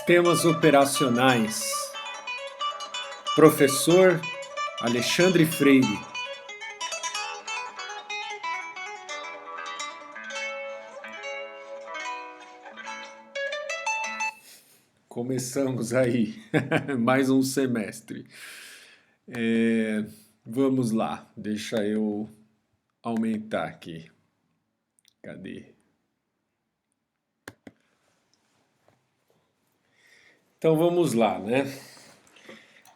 Sistemas operacionais. Professor Alexandre Freire. Começamos aí mais um semestre. Vamos lá, deixa eu aumentar aqui. Cadê? Então vamos lá, né?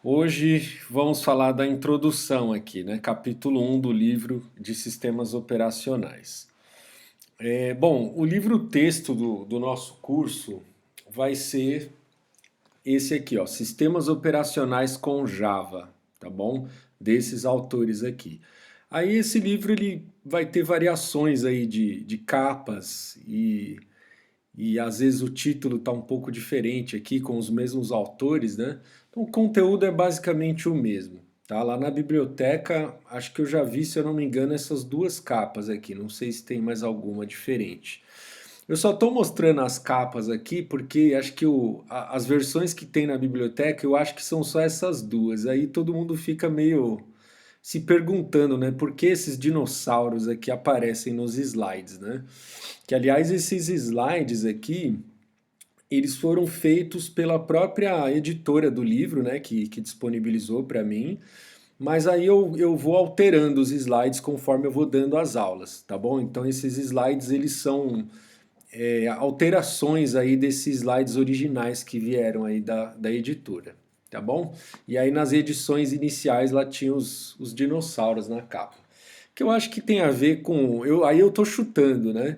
Hoje vamos falar da introdução aqui, né? Capítulo 1 do livro de Sistemas Operacionais. Bom, o livro texto do nosso curso vai ser esse aqui, ó, Sistemas Operacionais com Java, tá bom? Desses autores aqui. Aí esse livro ele vai ter variações aí de capas e às vezes o título está um pouco diferente aqui, com os mesmos autores, né? Então o conteúdo é basicamente o mesmo, tá? Lá na biblioteca, acho que eu já vi, se eu não me engano, essas duas capas aqui. Não sei se tem mais alguma diferente. Eu só estou mostrando as capas aqui porque acho que as versões que tem na biblioteca, eu acho que são só essas duas. Aí todo mundo fica meio se perguntando, né, por que esses dinossauros aqui aparecem nos slides, né? Que aliás esses slides aqui, eles foram feitos pela própria editora do livro, né, que disponibilizou para mim. Mas aí eu vou alterando os slides conforme eu vou dando as aulas, tá bom? Então esses slides eles são alterações aí desses slides originais que vieram aí da editora, tá bom? E aí nas edições iniciais lá tinha os dinossauros na capa. Que eu acho que tem a ver com. Aí eu tô chutando, né?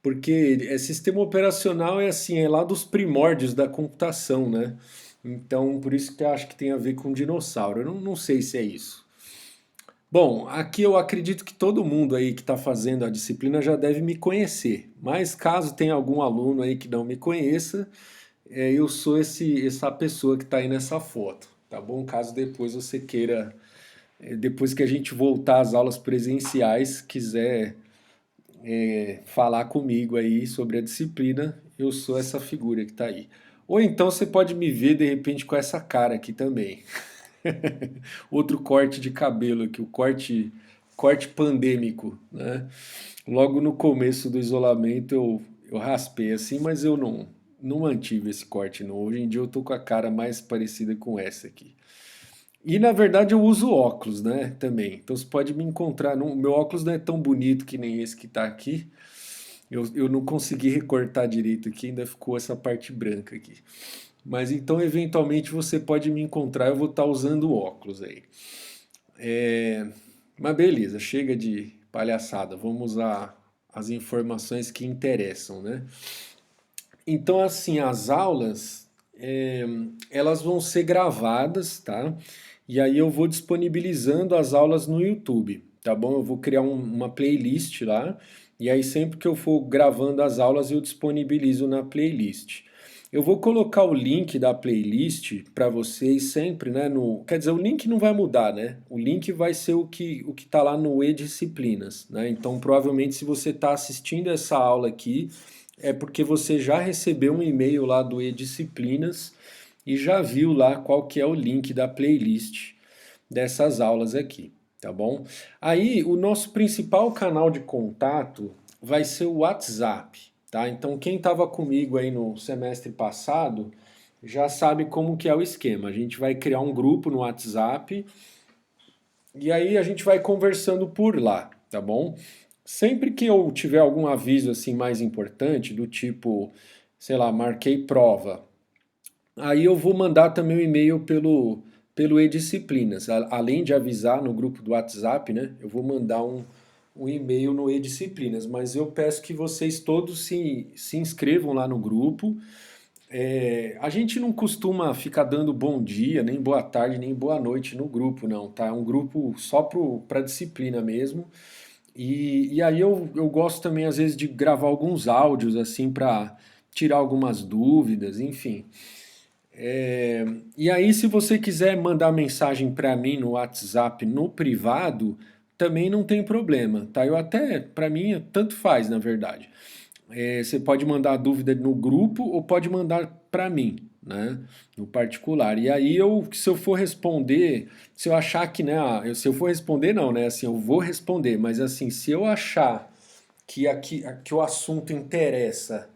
Porque sistema operacional é assim, é lá dos primórdios da computação, né? Então, por isso que eu acho que tem a ver com dinossauro. Eu não sei se é isso. Bom, aqui eu acredito que todo mundo aí que está fazendo a disciplina já deve me conhecer, mas caso tenha algum aluno aí que não me conheça, eu sou essa pessoa que está aí nessa foto, tá bom? Caso depois você queira, depois que a gente voltar às aulas presenciais, quiser falar comigo aí sobre a disciplina, eu sou essa figura que está aí. Ou então você pode me ver de repente com essa cara aqui também. Outro corte de cabelo aqui, o corte pandêmico, né? Logo no começo do isolamento eu raspei assim, mas eu não mantive esse corte não. Hoje em dia eu tô com a cara mais parecida com essa aqui. E na verdade eu uso óculos, né? Também. Então você pode me encontrar. Meu óculos não é tão bonito que nem esse que tá aqui. Eu não consegui recortar direito aqui, ainda ficou essa parte branca aqui. Mas então, eventualmente, você pode me encontrar, eu vou estar usando óculos aí. Mas beleza, chega de palhaçada, vamos às informações que interessam, né? Então, assim, as aulas, elas vão ser gravadas, tá? E aí eu vou disponibilizando as aulas no YouTube, tá bom? Eu vou criar uma playlist lá, e aí sempre que eu for gravando as aulas eu disponibilizo na playlist. Eu vou colocar o link da playlist para vocês sempre, né? Quer dizer, o link não vai mudar, né? O link vai ser o que tá lá no E-Disciplinas, né? Então, provavelmente, se você está assistindo essa aula aqui, é porque você já recebeu um e-mail lá do E-Disciplinas e já viu lá qual que é o link da playlist dessas aulas aqui, tá bom? Aí, o nosso principal canal de contato vai ser o WhatsApp, tá? Então, quem estava comigo aí no semestre passado já sabe como que é o esquema. A gente vai criar um grupo no WhatsApp e aí a gente vai conversando por lá, tá bom? Sempre que eu tiver algum aviso assim mais importante, do tipo, sei lá, marquei prova, aí eu vou mandar também um e-mail pelo E-Disciplinas. Além de avisar no grupo do WhatsApp, né? Eu vou mandar um e-mail no E-Disciplinas. Mas eu peço que vocês todos se inscrevam lá no grupo. A gente não costuma ficar dando bom dia, nem boa tarde, nem boa noite no grupo, não, tá? É um grupo só para disciplina mesmo. E aí eu gosto também, às vezes, de gravar alguns áudios, assim, para tirar algumas dúvidas, enfim. E aí, se você quiser mandar mensagem para mim no WhatsApp no privado, também não tem problema, tá? Eu até, para mim, tanto faz, na verdade. Você pode mandar a dúvida no grupo ou pode mandar para mim, né? No particular. E aí se eu for responder, se eu achar que, né? Se eu for responder, não, né? Assim, eu vou responder, mas assim, se eu achar que o assunto interessa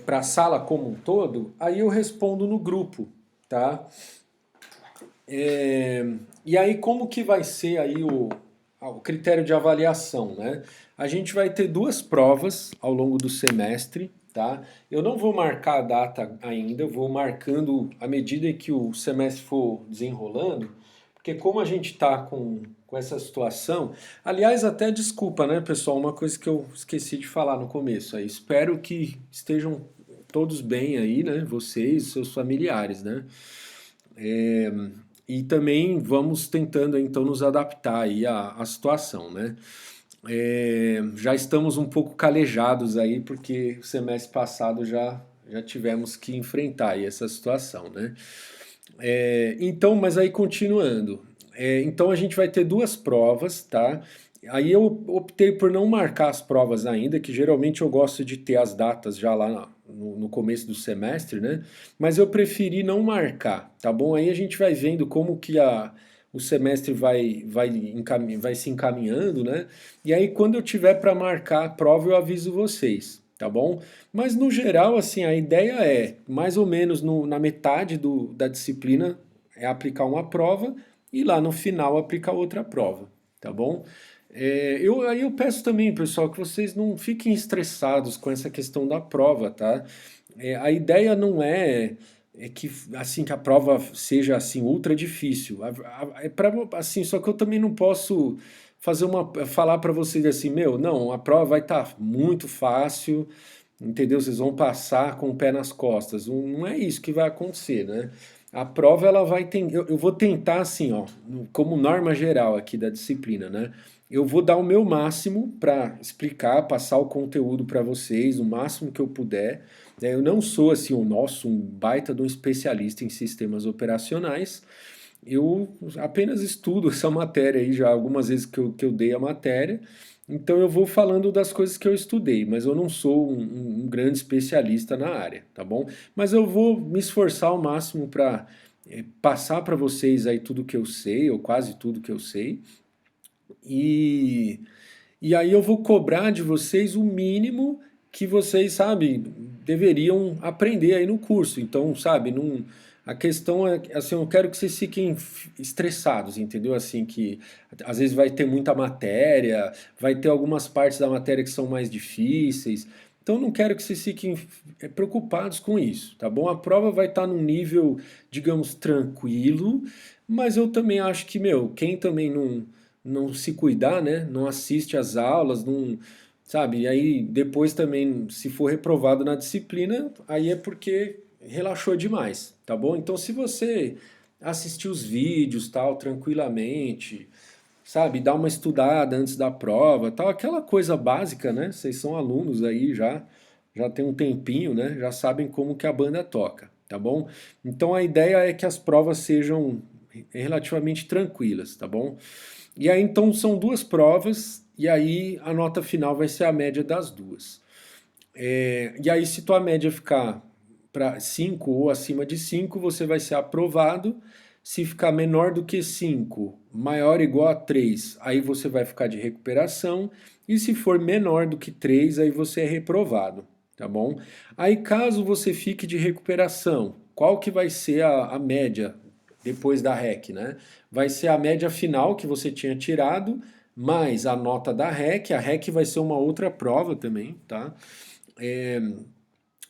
para a sala como um todo, aí eu respondo no grupo, tá? E aí como que vai ser aí o critério de avaliação, né? A gente vai ter duas provas ao longo do semestre, tá? Eu não vou marcar a data ainda, eu vou marcando à medida que o semestre for desenrolando, porque como a gente está com essa situação, aliás, até desculpa, né, pessoal, uma coisa que eu esqueci de falar no começo, aí, espero que estejam todos bem aí, né, vocês, seus familiares, né? E também vamos tentando então nos adaptar aí à situação, né? Já estamos um pouco calejados aí, porque o semestre passado já tivemos que enfrentar aí essa situação, né? Então, mas aí continuando. Então a gente vai ter duas provas, tá? Aí eu optei por não marcar as provas ainda, que geralmente eu gosto de ter as datas já lá no começo do semestre, né? Mas eu preferi não marcar, tá bom? Aí a gente vai vendo como que o semestre vai se encaminhando, né? E aí quando eu tiver para marcar a prova eu aviso vocês, tá bom? Mas no geral, assim, a ideia é mais ou menos na metade da disciplina é aplicar uma prova e lá no final aplicar outra prova, tá bom? Aí eu peço também, pessoal, que vocês não fiquem estressados com essa questão da prova, tá? A ideia não é que assim que a prova seja assim ultra difícil. É para assim, só que eu também não posso falar para vocês assim, meu, não, a prova vai estar muito fácil, entendeu? Vocês vão passar com o pé nas costas. Não é isso que vai acontecer, né? A prova ela vai ter, eu vou tentar assim, ó, como norma geral aqui da disciplina, né? Eu vou dar o meu máximo para explicar, passar o conteúdo para vocês, o máximo que eu puder. Né? Eu não sou assim um baita de um especialista em sistemas operacionais. Eu apenas estudo essa matéria aí já algumas vezes que eu dei a matéria. Então eu vou falando das coisas que eu estudei, mas eu não sou um grande especialista na área, tá bom? Mas eu vou me esforçar ao máximo para passar para vocês aí tudo que eu sei, ou quase tudo que eu sei, e, e aí eu vou cobrar de vocês o mínimo que vocês, sabe, deveriam aprender aí no curso. Então, sabe, não, a questão é, assim, eu quero que vocês fiquem estressados, entendeu? Assim, que às vezes vai ter muita matéria, vai ter algumas partes da matéria que são mais difíceis. Então, eu não quero que vocês fiquem preocupados com isso, tá bom? A prova vai estar num nível, digamos, tranquilo, mas eu também acho que, meu, quem também não se cuidar, né? Não assiste às aulas, não, sabe? E aí depois também, se for reprovado na disciplina, aí é porque relaxou demais, tá bom? Então se você assistir os vídeos, tal, tranquilamente, sabe? Dar uma estudada antes da prova, tal, aquela coisa básica, né? Vocês são alunos aí já tem um tempinho, né? Já sabem como que a banda toca, tá bom? Então a ideia é que as provas sejam relativamente tranquilas, tá bom? E aí então são duas provas, e aí a nota final vai ser a média das duas. E aí se tua média ficar para 5 ou acima de 5 você vai ser aprovado. Se ficar menor do que 5 maior ou igual a 3 aí você vai ficar de recuperação. E se for menor do que 3 aí você é reprovado, tá bom? Aí caso você fique de recuperação, qual que vai ser a média depois da REC, né? Vai ser a média final que você tinha tirado, mais a nota da REC. A REC vai ser uma outra prova também, tá?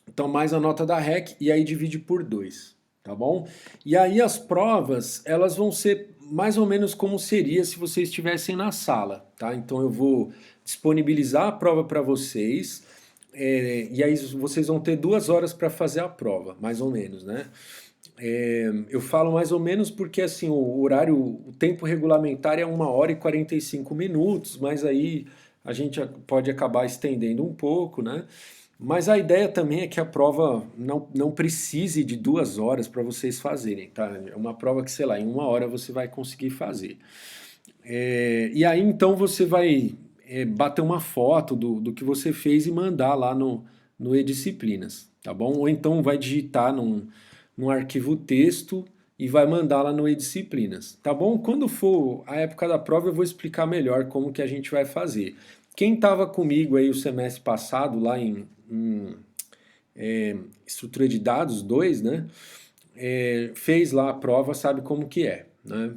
Então, mais a nota da REC e aí divide por 2, tá bom? E aí as provas, elas vão ser mais ou menos como seria se vocês estivessem na sala, tá? Então eu vou disponibilizar a prova para vocês, e aí vocês vão ter 2 horas para fazer a prova, mais ou menos, né? Eu falo mais ou menos porque assim o tempo regulamentar é 1 hora e 45 minutos, mas aí a gente pode acabar estendendo um pouco, né? Mas a ideia também é que a prova não precise de 2 horas para vocês fazerem, tá? É uma prova que, sei lá, em 1 hora você vai conseguir fazer. E aí então você vai bater uma foto do que você fez e mandar lá no E-Disciplinas, tá bom? Ou então vai digitar num arquivo texto e vai mandar lá no e-disciplinas, tá bom? Quando for a época da prova eu vou explicar melhor como que a gente vai fazer. Quem estava comigo aí o semestre passado lá em estrutura de dados 2, né? Fez lá a prova, sabe como que é, né?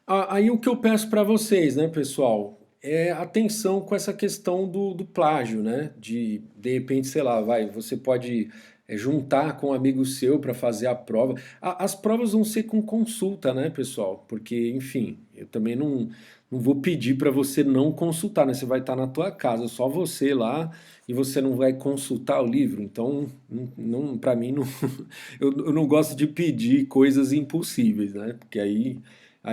Aí o que eu peço para vocês, né, pessoal, é atenção com essa questão do plágio, né? De repente, sei lá, você pode juntar com um amigo seu para fazer a prova. As provas vão ser com consulta, né, pessoal? Porque, enfim, eu também não vou pedir para você não consultar, né? Você vai estar na tua casa, só você lá, e você não vai consultar o livro. Então, não, para mim, não, eu não gosto de pedir coisas impossíveis, né? Porque aí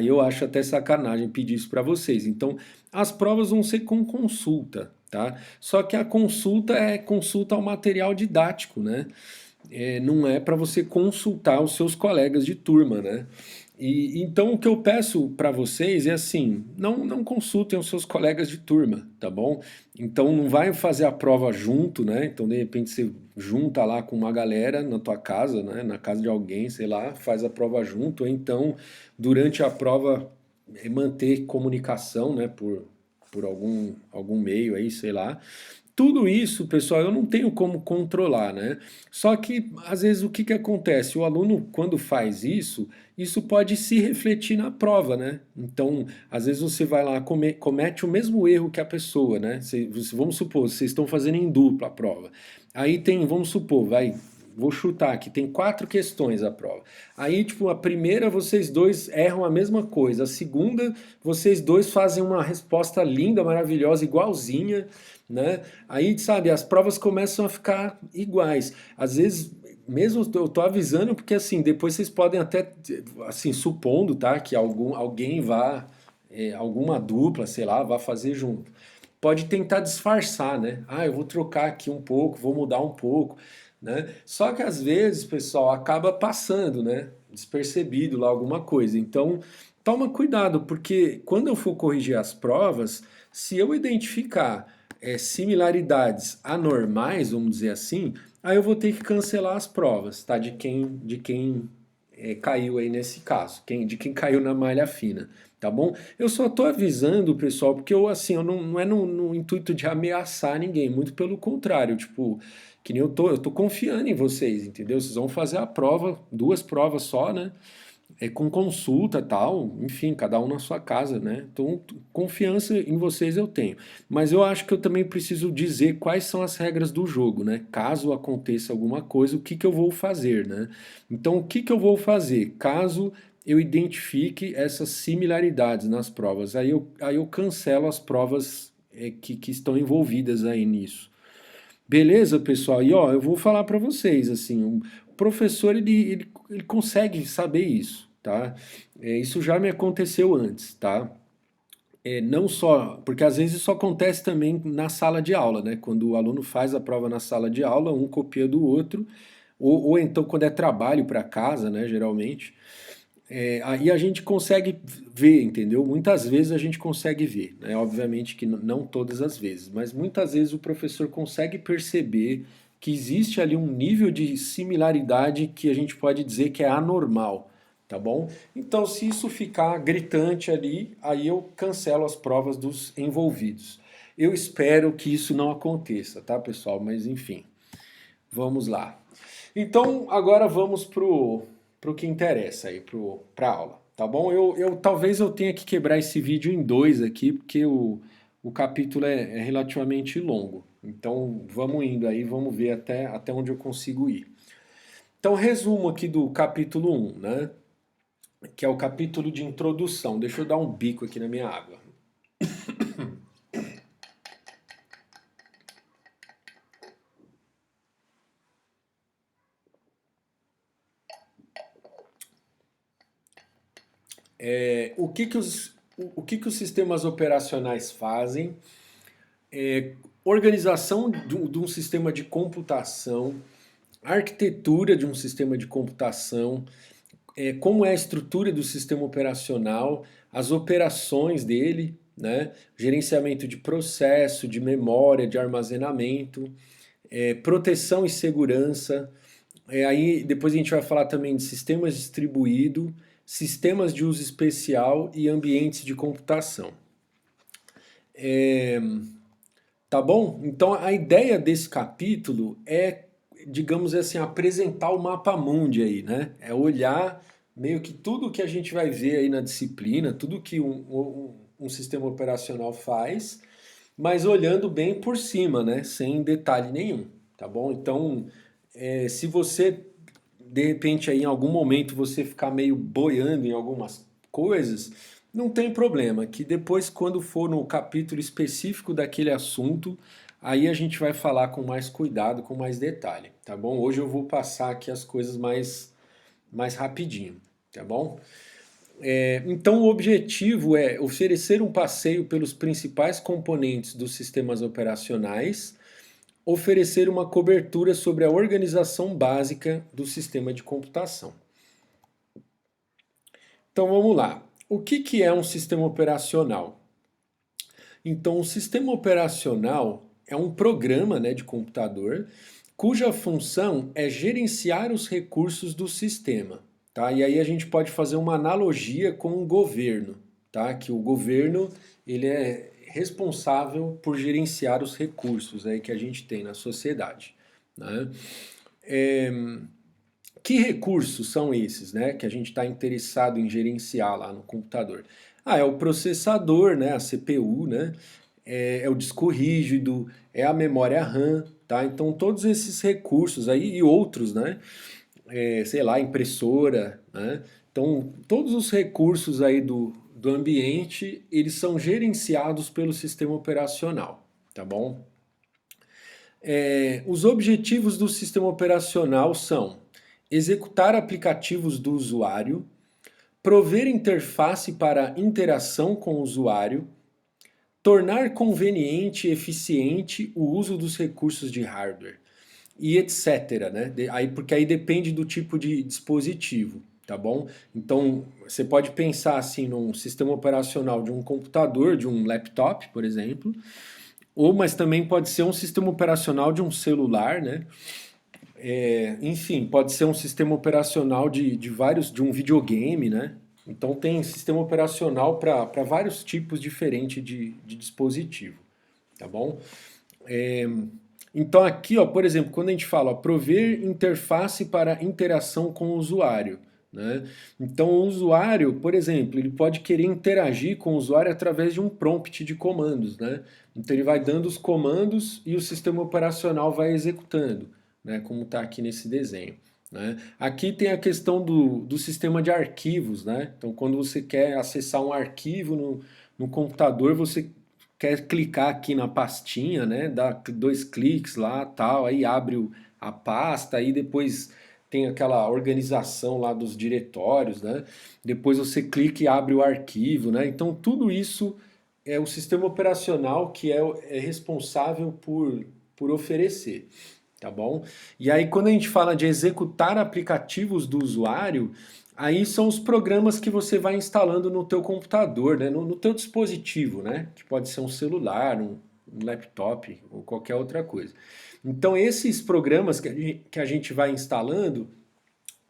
eu acho até sacanagem pedir isso para vocês. Então, as provas vão ser com consulta, tá? Só que a consulta é consulta ao material didático, né? Não é para você consultar os seus colegas de turma, né? E então o que eu peço para vocês é assim, não consultem os seus colegas de turma, tá bom? Então não vai fazer a prova junto, né? Então de repente você junta lá com uma galera na tua casa, né? Na casa de alguém, sei lá, faz a prova junto, ou então durante a prova manter comunicação, né? Por algum meio aí, sei lá. Tudo isso, pessoal, eu não tenho como controlar, né? Só que, às vezes, o que que acontece? O aluno, quando faz isso pode se refletir na prova, né? Então, às vezes você vai lá, comete o mesmo erro que a pessoa, né? Vamos supor, vocês estão fazendo em dupla a prova. Aí tem, vamos supor, vou chutar aqui, tem 4 questões a prova. Aí, tipo, a primeira vocês dois erram a mesma coisa, a segunda vocês dois fazem uma resposta linda, maravilhosa, igualzinha, né? Aí, sabe, as provas começam a ficar iguais. Às vezes, mesmo eu tô avisando, porque assim, depois vocês podem até, assim, supondo, tá, que alguém alguma dupla, sei lá, vá fazer junto. Pode tentar disfarçar, né? Ah, eu vou trocar aqui um pouco, vou mudar um pouco, né? Só que às vezes, pessoal, acaba passando, né? Despercebido lá alguma coisa. Então, toma cuidado, porque quando eu for corrigir as provas, se eu identificar similaridades anormais, vamos dizer assim, aí eu vou ter que cancelar as provas, tá? De quem caiu aí nesse caso, de quem caiu na malha fina, tá bom? Eu só tô avisando o pessoal, porque eu não é no intuito de ameaçar ninguém, muito pelo contrário, tipo, que nem eu tô confiando em vocês, entendeu? Vocês vão fazer a prova, 2 provas só, né? Com consulta tal, enfim, cada um na sua casa, né? Então, confiança em vocês eu tenho. Mas eu acho que eu também preciso dizer quais são as regras do jogo, né? Caso aconteça alguma coisa, o que que eu vou fazer, né? Então, o que que eu vou fazer? Caso eu identifique essas similaridades nas provas, aí eu cancelo as provas que estão envolvidas aí nisso. Beleza, pessoal? E ó, eu vou falar para vocês, assim, o professor ele consegue saber isso, tá? Isso já me aconteceu antes, tá? Não só, porque às vezes isso acontece também na sala de aula, né? Quando o aluno faz a prova na sala de aula, um copia do outro, ou então quando é trabalho para casa, né? Geralmente. Aí a gente consegue ver, entendeu? Muitas vezes a gente consegue ver, né? Obviamente que não todas as vezes, mas muitas vezes o professor consegue perceber que existe ali um nível de similaridade que a gente pode dizer que é anormal, tá bom? Então, se isso ficar gritante ali, aí eu cancelo as provas dos envolvidos. Eu espero que isso não aconteça, tá, pessoal? Mas enfim, vamos lá. Então, agora vamos pro que interessa aí, pra aula, tá bom? Talvez eu tenha que quebrar esse vídeo em dois aqui, porque o capítulo é relativamente longo. Então, vamos indo aí, vamos ver até onde eu consigo ir. Então, resumo aqui do capítulo 1, né? Que é o capítulo de introdução. Deixa eu dar um bico aqui na minha água. O que que os sistemas operacionais fazem? Organização de um sistema de computação, arquitetura de um sistema de computação, como é a estrutura do sistema operacional, as operações dele, né? Gerenciamento de processo, de memória, de armazenamento, proteção e segurança, Aí depois a gente vai falar também de sistemas distribuídos, sistemas de uso especial e ambientes de computação. Tá bom? Então a ideia desse capítulo é, digamos assim, apresentar o mapa mundi aí, né? É olhar meio que tudo que a gente vai ver aí na disciplina, tudo que um sistema operacional faz, mas olhando bem por cima, né? Sem detalhe nenhum, tá bom? Então, se você de repente aí em algum momento você ficar meio boiando em algumas coisas, não tem problema, que depois quando for no capítulo específico daquele assunto, aí a gente vai falar com mais cuidado, com mais detalhe, tá bom? Hoje eu vou passar aqui as coisas mais rapidinho, tá bom? Então o objetivo é oferecer um passeio pelos principais componentes dos sistemas operacionais, oferecer uma cobertura sobre a organização básica do sistema de computação. Então vamos lá. O que é um sistema operacional? Então, o sistema operacional é um programa, né, de computador cuja função é gerenciar os recursos do sistema. Tá? E aí a gente pode fazer uma analogia com o governo, tá? Que o governo ele é responsável por gerenciar os recursos aí que a gente tem na sociedade. Né? É, que recursos são esses, né, que a gente está interessado em gerenciar lá no computador? Ah, é o processador, né, a CPU, né, é o disco rígido, é a memória RAM, tá? Então todos esses recursos aí e outros, né, sei lá, impressora, né? Então todos os recursos aí do ambiente, eles são gerenciados pelo sistema operacional, tá bom? Os objetivos do sistema operacional são executar aplicativos do usuário, prover interface para interação com o usuário, tornar conveniente e eficiente o uso dos recursos de hardware e etc, né? Porque aí depende do tipo de dispositivo, tá bom? Então você pode pensar assim num sistema operacional de um computador, de um laptop, por exemplo, ou mas também pode ser um sistema operacional de um celular, né? Enfim, pode ser um sistema operacional de vários, de um videogame, né? Então tem sistema operacional para vários tipos diferentes de dispositivo, tá bom? Então aqui, ó, por exemplo, quando a gente fala ó, prover interface para interação com o usuário, né? Então o usuário, por exemplo, ele pode querer interagir com o usuário através de um prompt de comandos, né? Então ele vai dando os comandos e o sistema operacional vai executando, né? Como está aqui nesse desenho. Né? Aqui tem a questão do sistema de arquivos, né? Então quando você quer acessar um arquivo no computador, você quer clicar aqui na pastinha, né? Dá 2 cliques lá, tal, aí abre a pasta, aí depois tem aquela organização lá dos diretórios, né? Depois você clica e abre o arquivo, né? Então tudo isso é o sistema operacional que é responsável por oferecer, tá bom? E aí quando a gente fala de executar aplicativos do usuário, aí são os programas que você vai instalando no teu computador, né? No teu dispositivo, né? Que pode ser um celular, um laptop ou qualquer outra coisa. Então esses programas que a gente vai instalando,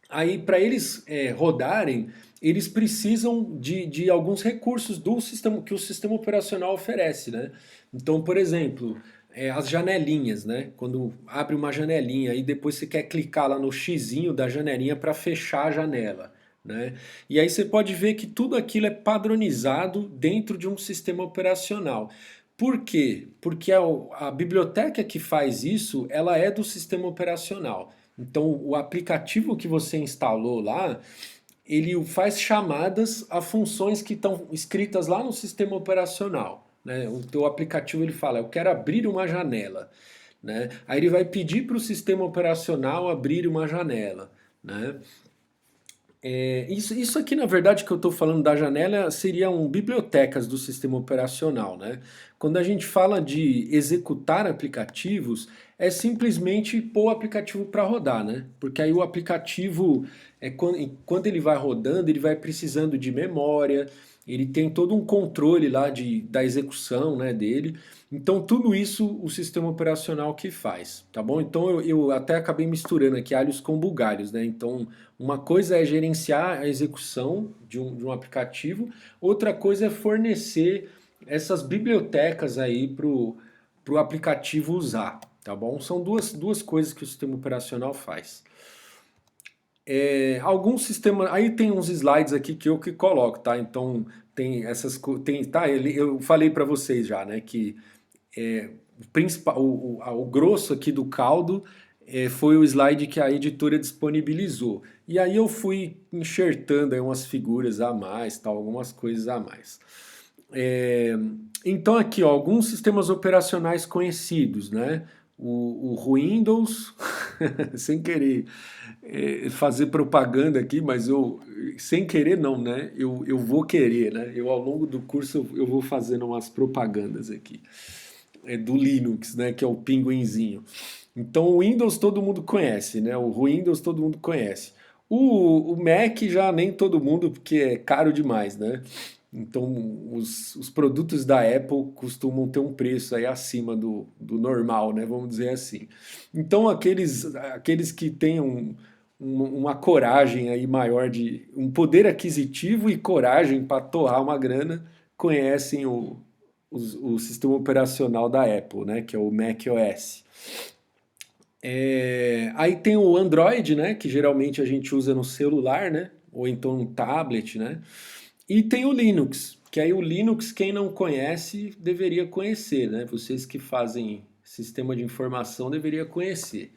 aí para eles rodarem, eles precisam de alguns recursos do sistema que o sistema operacional oferece, né? Então, por exemplo, as janelinhas, né? Quando abre uma janelinha e depois você quer clicar lá no xizinho da janelinha para fechar a janela, né? E aí você pode ver que tudo aquilo é padronizado dentro de um sistema operacional. Por quê? Porque a biblioteca que faz isso, ela é do sistema operacional. Então, o aplicativo que você instalou lá, ele faz chamadas a funções que estão escritas lá no sistema operacional. Né? O teu aplicativo ele fala, eu quero abrir uma janela. Né? Aí ele vai pedir para o sistema operacional abrir uma janela. Né? Isso aqui, na verdade, que eu estou falando da janela seriam bibliotecas do sistema operacional, né? Quando a gente fala de executar aplicativos, é simplesmente pôr o aplicativo para rodar, né? Porque aí o aplicativo, enquanto ele vai rodando, ele vai precisando de memória, ele tem todo um controle lá da execução, né, dele. Então tudo isso o sistema operacional que faz, tá bom? Então eu até acabei misturando aqui alhos com bugalhos, né? Então uma coisa é gerenciar a execução de um aplicativo, outra coisa é fornecer essas bibliotecas aí para o aplicativo usar, tá bom? São duas coisas que o sistema operacional faz. Alguns sistemas, aí tem uns slides aqui que eu que coloco, tá? Então tem essas tá? Eu falei para vocês já, né? Que o principal, o grosso aqui do caldo foi o slide que a editora disponibilizou. E aí eu fui enxertando aí umas figuras a mais, tal, algumas coisas a mais. É, então aqui, ó, alguns sistemas operacionais conhecidos, né? O Windows, sem querer fazer propaganda aqui, mas eu, sem querer não, né? Eu vou querer, né? Eu ao longo do curso eu vou fazendo umas propagandas aqui. Do Linux, né? Que é o pinguinzinho. Então o Windows todo mundo conhece, né? O Windows todo mundo conhece. O Mac já nem todo mundo, porque é caro demais, né? Então, os produtos da Apple costumam ter um preço aí acima do normal, né? Vamos dizer assim. Então, aqueles que têm uma coragem aí maior um poder aquisitivo e coragem para torrar uma grana, conhecem o sistema operacional da Apple, né? Que é o macOS. Aí tem o Android, né? Que geralmente a gente usa no celular, né? Ou então no tablet, né? E tem o Linux, que aí o Linux, quem não conhece, deveria conhecer, né? Vocês que fazem sistema de informação deveria conhecer.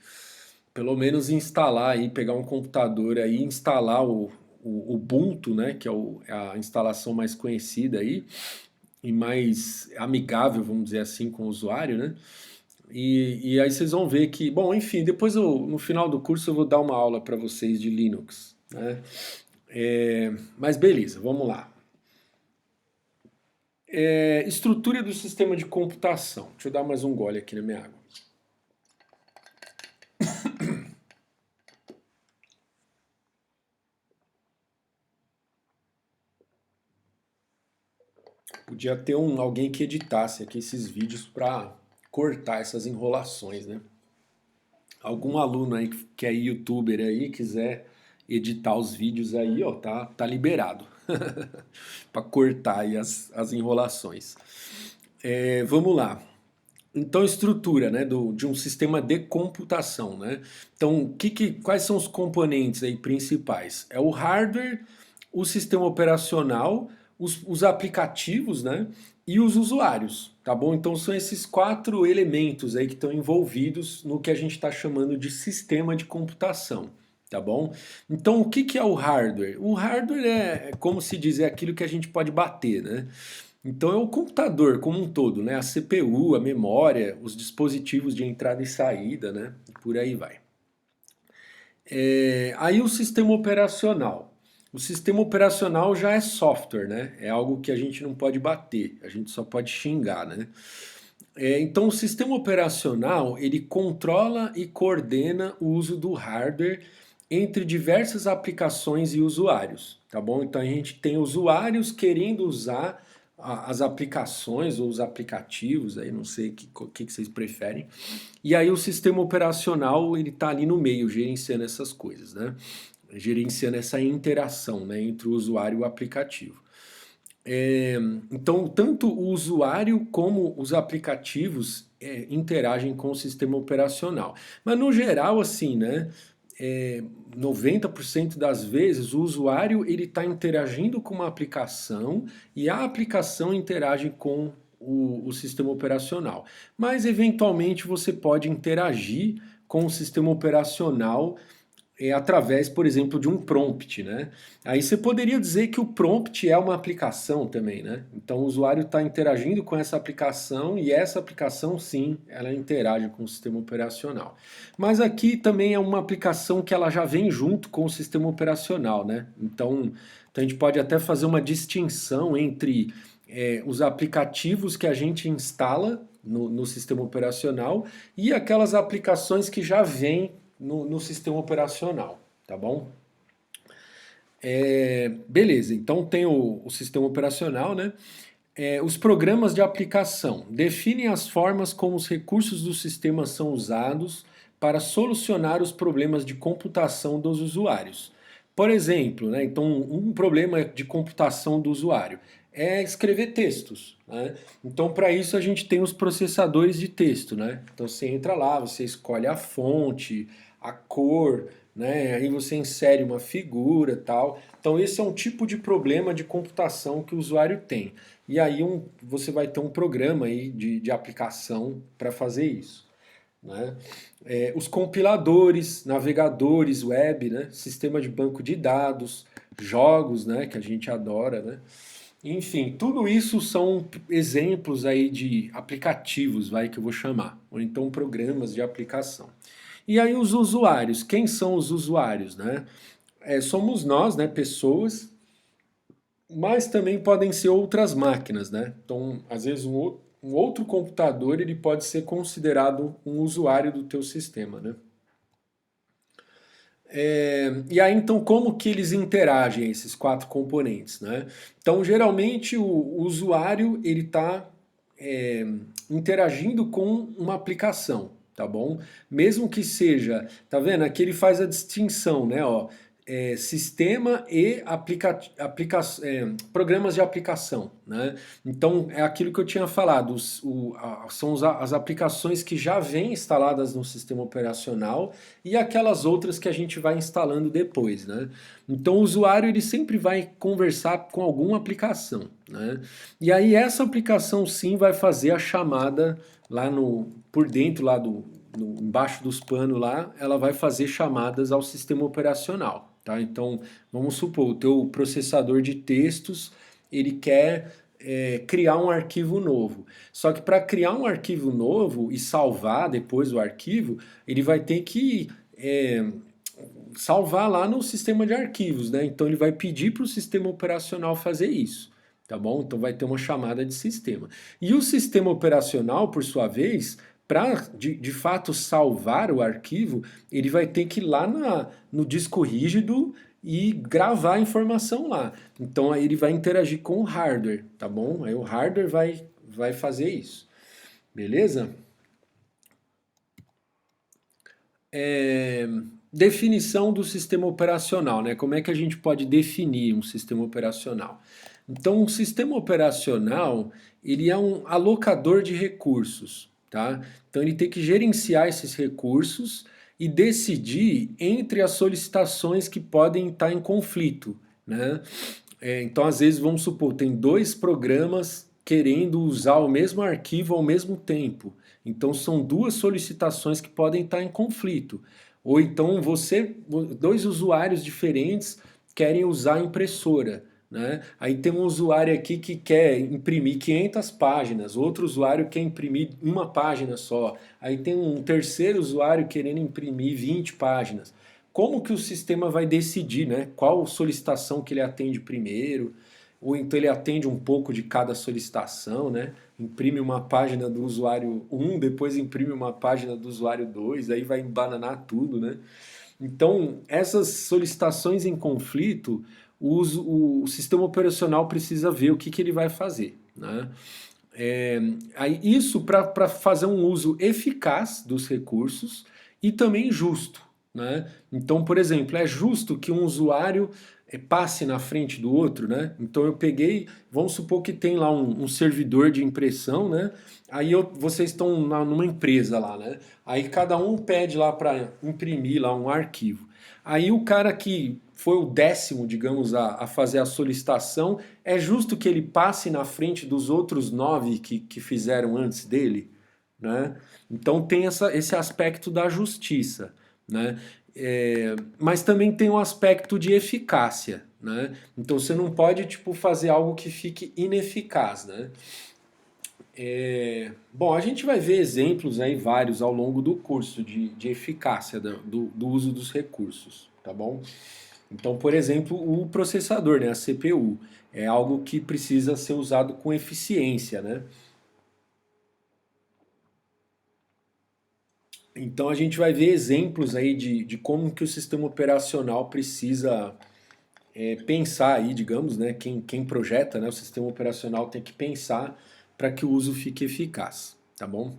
Pelo menos instalar aí, pegar um computador aí, instalar o Ubuntu, né? Que é a instalação mais conhecida aí e mais amigável, vamos dizer assim, com o usuário, né? E aí vocês vão ver que, bom, enfim, depois no final do curso eu vou dar uma aula para vocês de Linux, né? Mas beleza, vamos lá. Estrutura do sistema de computação. Deixa eu dar mais um gole aqui na minha água. Podia ter alguém que editasse aqui esses vídeos para cortar essas enrolações, né? Algum aluno aí que é youtuber aí, quiser editar os vídeos aí, ó, tá liberado para cortar aí as enrolações. Vamos lá. Então, estrutura, né, de um sistema de computação, né? Então, quais são os componentes aí principais? É o hardware, o sistema operacional, os aplicativos, né, e os usuários, tá bom? Então, são esses 4 elementos aí que estão envolvidos no que a gente está chamando de sistema de computação, tá bom? Então, o que é o hardware? O hardware como se diz, é aquilo que a gente pode bater, né? Então é o computador como um todo, né? A CPU, a memória, os dispositivos de entrada e saída, né? E por aí vai. Aí o sistema operacional. O sistema operacional já é software, né? É algo que a gente não pode bater, a gente só pode xingar, né? Então o sistema operacional ele controla e coordena o uso do hardware entre diversas aplicações e usuários, tá bom? Então a gente tem usuários querendo usar as aplicações ou os aplicativos, aí não sei o que vocês preferem. E aí o sistema operacional ele está ali no meio, gerenciando essas coisas, né? Gerenciando essa interação, né, entre o usuário e o aplicativo. Então, tanto o usuário como os aplicativos interagem com o sistema operacional. Mas no geral, assim, né? 90% das vezes o usuário ele está interagindo com uma aplicação e a aplicação interage com o sistema operacional. Mas eventualmente você pode interagir com o sistema operacional através, por exemplo, de um prompt, né? Aí você poderia dizer que o prompt é uma aplicação também, né? Então o usuário está interagindo com essa aplicação e essa aplicação, sim, ela interage com o sistema operacional. Mas aqui também é uma aplicação que ela já vem junto com o sistema operacional, né? Então a gente pode até fazer uma distinção entre os aplicativos que a gente instala no sistema operacional e aquelas aplicações que já vêm no sistema operacional, tá bom? Beleza, então tem o sistema operacional, né? Os programas de aplicação definem as formas como os recursos do sistema são usados para solucionar os problemas de computação dos usuários. Por exemplo, né, então um problema de computação do usuário é escrever textos, né? Então para isso a gente tem os processadores de texto, né? Então você entra lá, você escolhe a fonte, a cor, né? Aí você insere uma figura, tal. Então esse é um tipo de problema de computação que o usuário tem. E aí você vai ter um programa aí de aplicação para fazer isso, né? Os compiladores, navegadores, web, né? Sistema de banco de dados, jogos, né? Que a gente adora, né? Enfim, tudo isso são exemplos aí de aplicativos, vai que eu vou chamar, ou então programas de aplicação. E aí os usuários, quem são os usuários, né? Somos nós, né? Pessoas, mas também podem ser outras máquinas, né? Então, às vezes um outro computador ele pode ser considerado um usuário do teu sistema, né? E aí, então, como que eles interagem, esses quatro componentes, né? Então, geralmente, o usuário, ele está interagindo com uma aplicação, tá bom? Mesmo que seja, tá vendo? Aqui ele faz a distinção, né? Ó, sistema e programas de aplicação, né? Então, é aquilo que eu tinha falado, são as aplicações que já vêm instaladas no sistema operacional e aquelas outras que a gente vai instalando depois, né? Então o usuário ele sempre vai conversar com alguma aplicação, né? E aí essa aplicação sim vai fazer a chamada lá por dentro lá embaixo dos panos lá, ela vai fazer chamadas ao sistema operacional, tá? Então vamos supor o teu processador de textos ele quer criar um arquivo novo. Só que para criar um arquivo novo e salvar depois o arquivo, ele vai ter que salvar lá no sistema de arquivos, né? Então ele vai pedir para o sistema operacional fazer isso, tá bom? Então vai ter uma chamada de sistema. E o sistema operacional, por sua vez, para de fato salvar o arquivo, ele vai ter que ir lá no disco rígido e gravar a informação lá. Então aí ele vai interagir com o hardware, tá bom? Aí o hardware vai fazer isso. Beleza? Definição do sistema operacional, né? Como é que a gente pode definir um sistema operacional? Então, um sistema operacional, ele é um alocador de recursos, tá? Então, ele tem que gerenciar esses recursos e decidir entre as solicitações que podem estar em conflito, né? Então, às vezes, vamos supor, tem dois programas querendo usar o mesmo arquivo ao mesmo tempo. Então, são duas solicitações que podem estar em conflito. Ou então, dois usuários diferentes querem usar a impressora, né? Aí tem um usuário aqui que quer imprimir 500 páginas, outro usuário quer imprimir uma página só. Aí tem um terceiro usuário querendo imprimir 20 páginas. Como que o sistema vai decidir, né? Qual solicitação que ele atende primeiro? Ou então ele atende um pouco de cada solicitação, né? Imprime uma página do usuário 1, depois imprime uma página do usuário 2, aí vai embananar tudo, né? Então, essas solicitações em conflito, o sistema operacional precisa ver o que ele vai fazer, né? Isso para fazer um uso eficaz dos recursos e também justo, né? Então, por exemplo, é justo que um usuário passe na frente do outro, né? Então eu peguei, vamos supor que tem lá um servidor de impressão, né? Aí vocês estão numa empresa lá, né? Aí cada um pede lá para imprimir lá um arquivo. Aí o cara que foi o 10º, digamos, a fazer a solicitação, é justo que ele passe na frente dos outros 9 que fizeram antes dele, né? Então tem esse aspecto da justiça, né? Mas também tem um aspecto de eficácia, né? Então você não pode tipo fazer algo que fique ineficaz, né? Bom, a gente vai ver exemplos aí vários ao longo do curso de eficácia do uso dos recursos, tá bom? Então, por exemplo, o processador, né, a CPU, é algo que precisa ser usado com eficiência, né? Então a gente vai ver exemplos aí de como que o sistema operacional precisa pensar aí, digamos, né? Quem projeta, né, o sistema operacional tem que pensar para que o uso fique eficaz, tá bom?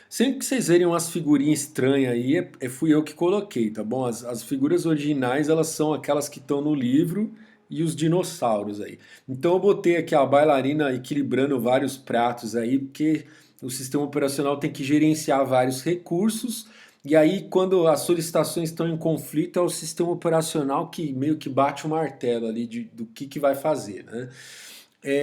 Sempre que vocês verem umas figurinhas estranhas aí, fui eu que coloquei, tá bom? As figuras originais, elas são aquelas que estão no livro e os dinossauros aí. Então eu botei aqui a bailarina equilibrando vários pratos aí, porque o sistema operacional tem que gerenciar vários recursos, e aí quando as solicitações estão em conflito, é o sistema operacional que meio que bate o martelo ali do que vai fazer, né?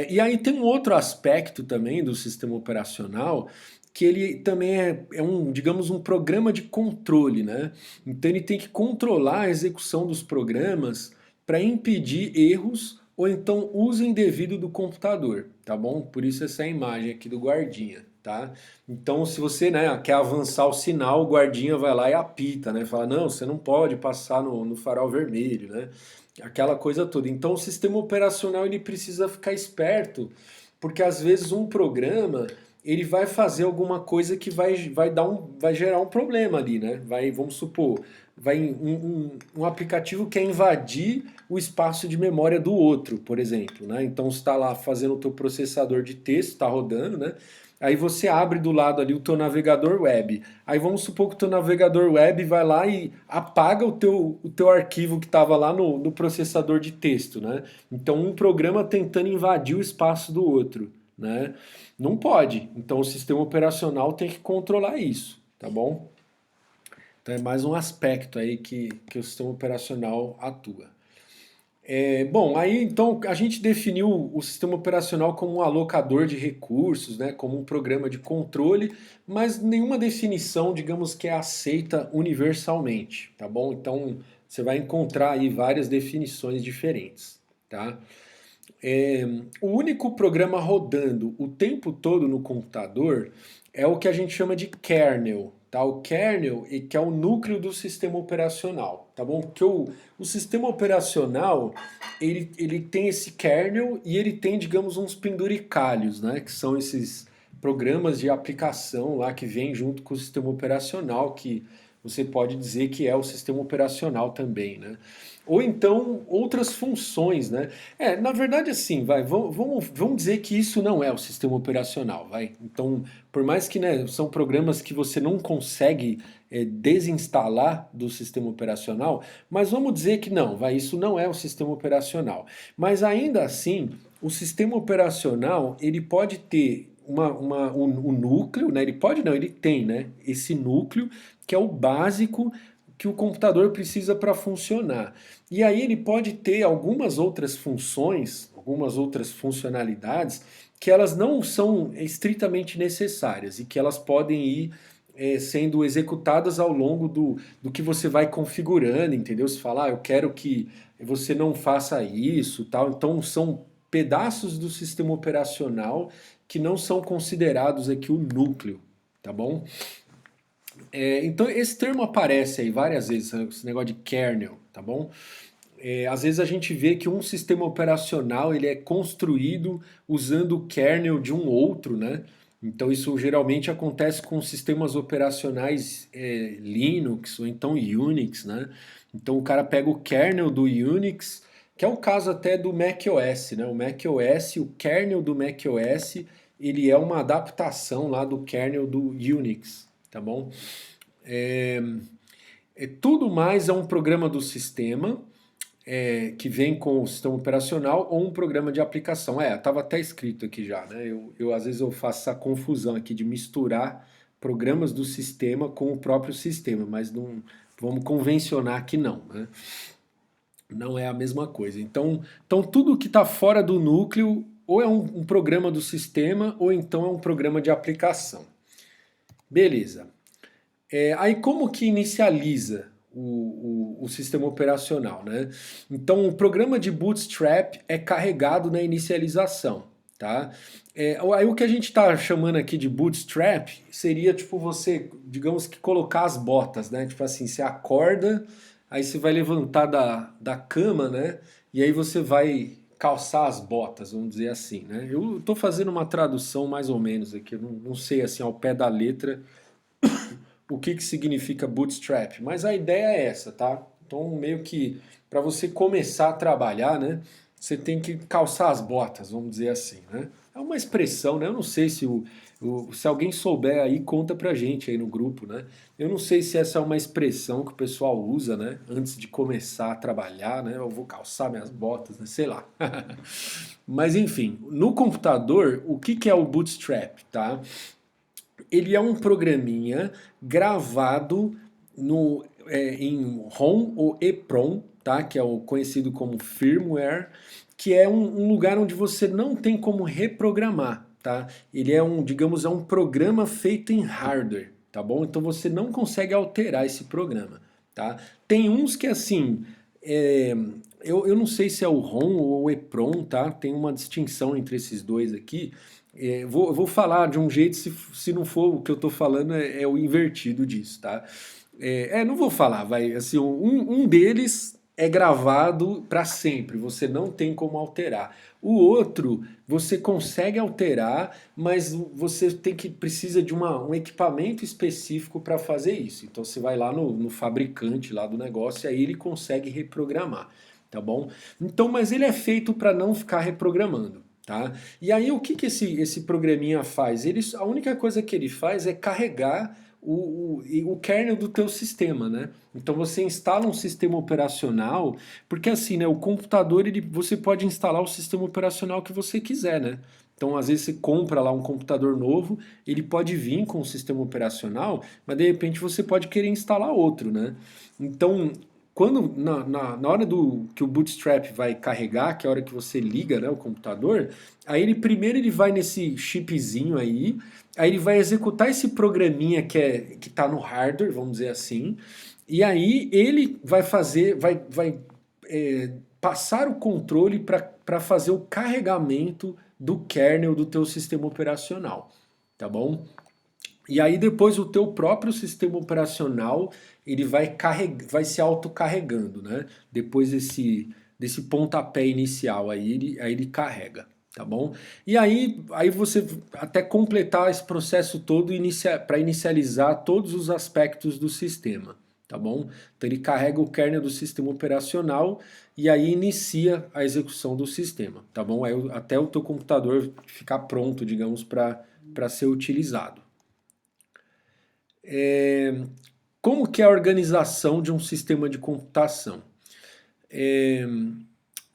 E aí tem um outro aspecto também do sistema operacional, que ele também é um, digamos, um programa de controle, né? Então ele tem que controlar a execução dos programas para impedir erros ou então uso indevido do computador, tá bom? Por isso essa imagem aqui do guardinha, tá? Então se você, né, quer avançar o sinal, o guardinha vai lá e apita, né? Fala, não, você não pode passar no farol vermelho, né? Aquela coisa toda. Então o sistema operacional ele precisa ficar esperto, porque às vezes um programa ele vai fazer alguma coisa que vai gerar um problema ali, né? Vamos supor, um aplicativo quer invadir o espaço de memória do outro, por exemplo, né? Então você está lá fazendo o teu processador de texto, está rodando, né? Aí você abre do lado ali o teu navegador web. Aí vamos supor que o teu navegador web vai lá e apaga o teu arquivo que estava lá no processador de texto, né? Então um programa tentando invadir o espaço do outro, né? Não pode. Então o sistema operacional tem que controlar isso, tá bom? Então é mais um aspecto aí que o sistema operacional atua. Bom, aí então a gente definiu o sistema operacional como um alocador de recursos, né, como um programa de controle, mas nenhuma definição, digamos, que é aceita universalmente, tá bom? Então você vai encontrar aí várias definições diferentes, tá? O único programa rodando o tempo todo no computador é o que a gente chama de kernel, tá? O kernel que é o núcleo do sistema operacional, tá bom? Porque o sistema operacional ele tem esse kernel e ele tem, digamos, uns penduricalhos, né? Que são esses programas de aplicação lá que vêm junto com o sistema operacional, que você pode dizer que é o sistema operacional também, né? Ou então outras funções, né? Na verdade, assim, vamos dizer que isso não é o sistema operacional, vai. Então, por mais que, né, são programas que você não consegue desinstalar do sistema operacional, mas vamos dizer que não, vai, isso não é o sistema operacional. Mas ainda assim, o sistema operacional ele pode ter um núcleo, né? Ele pode não, ele tem, né? Esse núcleo que é o básico que o computador precisa para funcionar. E aí ele pode ter algumas outras funções, algumas outras funcionalidades que elas não são estritamente necessárias e que elas podem ir sendo executadas ao longo do que você vai configurando, entendeu? Você fala, eu quero que você não faça isso, tal. Então são pedaços do sistema operacional que não são considerados aqui o núcleo, tá bom? Então esse termo aparece aí várias vezes, né, esse negócio de kernel, tá bom? Às vezes a gente vê que um sistema operacional ele é construído usando o kernel de um outro, né? Então isso geralmente acontece com sistemas operacionais Linux ou então Unix, né? Então o cara pega o kernel do Unix, que é o caso até do macOS, né? O macOS, o kernel do macOS, ele é uma adaptação lá do kernel do Unix, tá bom? É, tudo mais é um programa do sistema que vem com o sistema operacional ou um programa de aplicação. Estava até escrito aqui já, né? Às vezes eu faço essa confusão aqui de misturar programas do sistema com o próprio sistema, mas não vamos convencionar que não, né? Não é a mesma coisa. Então tudo que está fora do núcleo ou é um programa do sistema ou então é um programa de aplicação. Beleza. Aí como que inicializa o sistema operacional, né? Então o programa de Bootstrap é carregado na inicialização, tá? Aí o que a gente está chamando aqui de Bootstrap seria tipo você, digamos que colocar as botas, né? Tipo assim, você acorda, aí você vai levantar da cama, né? E aí você vai calçar as botas, vamos dizer assim, né? Eu estou fazendo uma tradução mais ou menos aqui, eu não sei assim ao pé da letra o que que significa Bootstrap, mas a ideia é essa, tá? Então, meio que para você começar a trabalhar, né, você tem que calçar as botas, vamos dizer assim, né? É uma expressão, né? Eu não sei se se alguém souber aí, conta pra gente aí no grupo, né? Eu não sei se essa é uma expressão que o pessoal usa, né? Antes de começar a trabalhar, né? Eu vou calçar minhas botas, né? Sei lá. Mas enfim, no computador, o que que é o Bootstrap, tá? Ele é um programinha gravado em ROM ou EEPROM, tá? Que é o conhecido como firmware, que é um lugar onde você não tem como reprogramar, tá? Ele é digamos, é um programa feito em hardware, tá bom? Então você não consegue alterar esse programa, tá? Tem uns que assim, é, eu não sei se é o ROM ou o EEPROM, tá? Tem uma distinção entre esses dois aqui. Eu vou falar de um jeito, se não for o que eu tô falando, é o invertido disso, tá? Não vou falar, vai, assim, um deles é gravado para sempre, você não tem como alterar. O outro, você consegue alterar, mas você precisa de um equipamento específico para fazer isso. Então você vai lá no fabricante lá do negócio e aí ele consegue reprogramar, tá bom? Então, mas ele é feito para não ficar reprogramando. Tá? E aí o que, que esse programinha faz? A única coisa que ele faz é carregar o kernel do teu sistema, né? Então você instala um sistema operacional, porque assim, né, o computador você pode instalar o sistema operacional que você quiser, né? Então às vezes você compra lá um computador novo, ele pode vir com um sistema operacional, mas de repente você pode querer instalar outro, né? Então quando na hora que o Bootstrap vai carregar, que é a hora que você liga, né, o computador, aí primeiro ele vai nesse chipzinho aí ele vai executar esse programinha que está no hardware, vamos dizer assim, e aí ele vai passar o controle para fazer o carregamento do kernel do teu sistema operacional, tá bom? E aí depois o teu próprio sistema operacional ele vai se autocarregando, né? Depois desse pontapé inicial aí ele carrega, tá bom? E aí você até completar esse processo todo para inicializar todos os aspectos do sistema, tá bom? Então ele carrega o kernel do sistema operacional e aí inicia a execução do sistema, tá bom? Aí, até o teu computador ficar pronto, digamos, para ser utilizado. Como que é a organização de um sistema de computação?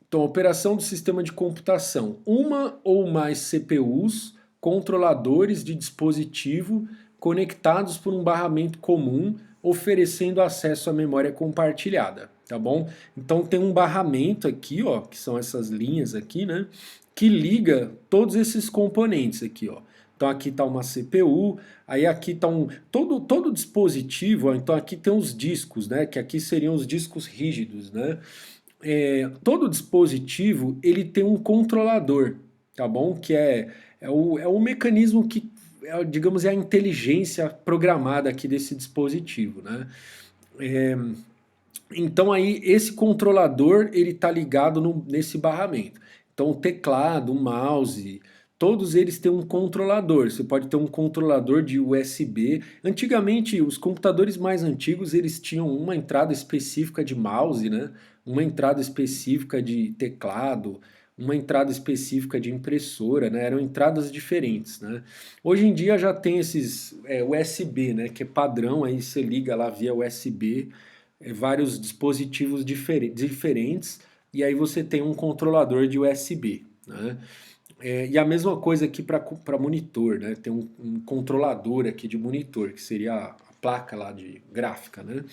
Então, a operação do sistema de computação. Uma ou mais CPUs, controladores de dispositivo, conectados por um barramento comum, oferecendo acesso à memória compartilhada, tá bom? Então tem um barramento aqui, ó, que são essas linhas aqui, né? Que liga todos esses componentes aqui, ó. Então aqui está uma CPU, aí aqui está todo dispositivo, ó, então aqui tem os discos, né? Que aqui seriam os discos rígidos, né? Todo dispositivo ele tem um controlador, tá bom? Que é o mecanismo que, digamos, é a inteligência programada aqui desse dispositivo, né? Então aí esse controlador ele está ligado nesse barramento. Então o teclado, o mouse, todos eles têm um controlador. Você pode ter um controlador de USB. Antigamente os computadores mais antigos eles tinham uma entrada específica de mouse, né? Uma entrada específica de teclado, uma entrada específica de impressora, né? Eram entradas diferentes, né? Hoje em dia já tem esses USB, né? Que é padrão, aí você liga lá via USB vários dispositivos diferentes e aí você tem um controlador de USB, né? E a mesma coisa aqui para monitor, né? Tem um controlador aqui de monitor, que seria a placa lá de gráfica, né?